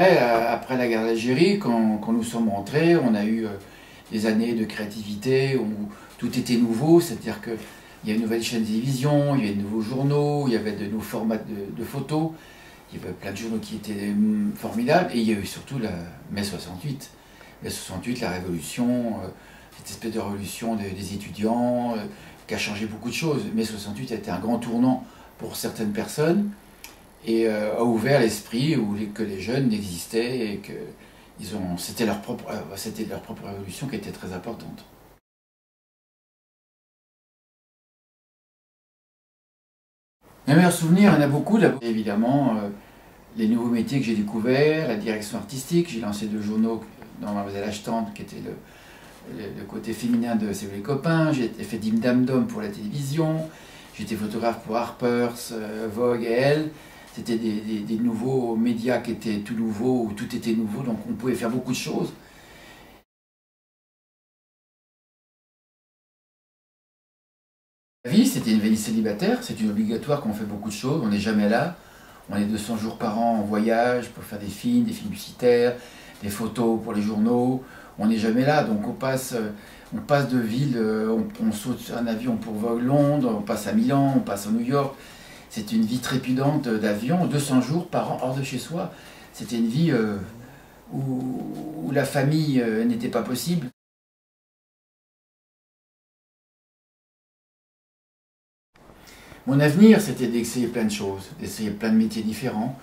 Après la guerre d'Algérie, quand nous sommes rentrés, on a eu des années de créativité où tout était nouveau, c'est-à-dire qu'il y a une nouvelle chaîne de télévision, il y avait de nouveaux journaux, il y avait de nouveaux formats de photos, il y avait plein de journaux qui étaient formidables, et il y a eu surtout la mai 68. Mai 68, la révolution, cette espèce de révolution des étudiants, qui a changé beaucoup de choses. Mai 68 a été un grand tournant pour certaines personnes, et a ouvert l'esprit que les jeunes existaient et que c'était leur propre révolution qui était très importante. Mes meilleurs souvenirs, il y en a beaucoup. Évidemment, les nouveaux métiers que j'ai découverts, la direction artistique. J'ai lancé 2 journaux dans Mademoiselle Achetante, qui était le côté féminin de C'est les copains. J'ai fait Dim Dam Dom pour la télévision. J'étais photographe pour Harper's, Vogue et Elle. C'était des nouveaux médias qui étaient tout nouveaux, où tout était nouveau, donc on pouvait faire beaucoup de choses. La vie, c'était une vie célibataire, c'est une obligatoire qu'on fait beaucoup de choses, on n'est jamais là. On est 200 jours par an en voyage pour faire des films publicitaires, des photos pour les journaux. On n'est jamais là, donc on passe de ville, on saute sur un avion pour Vogue Londres, on passe à Milan, on passe à New York. C'est une vie trépidante d'avion, 200 jours par an hors de chez soi. C'était une vie où la famille n'était pas possible. Mon avenir, c'était d'essayer plein de choses, d'essayer plein de métiers différents,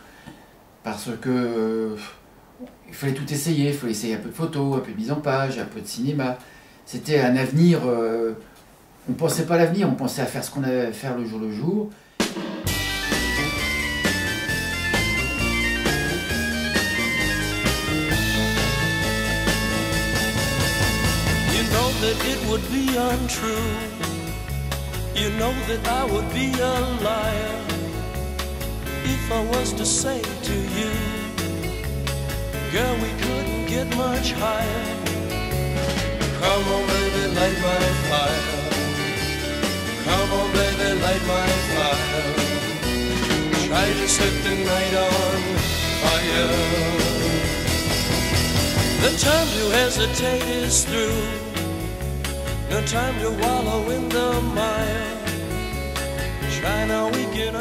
parce que il fallait tout essayer. Il fallait essayer un peu de photo, un peu de mise en page, un peu de cinéma. C'était un avenir, on ne pensait pas à l'avenir, on pensait à faire ce qu'on allait faire le jour le jour. That it would be untrue. You know that I would be a liar if I was to say to you, girl, we couldn't get much higher. Come on baby, light my fire. Come on baby, light my fire. Try to set the night on fire. The time to hesitate is through. No time to wallow in the mire. Try now, we can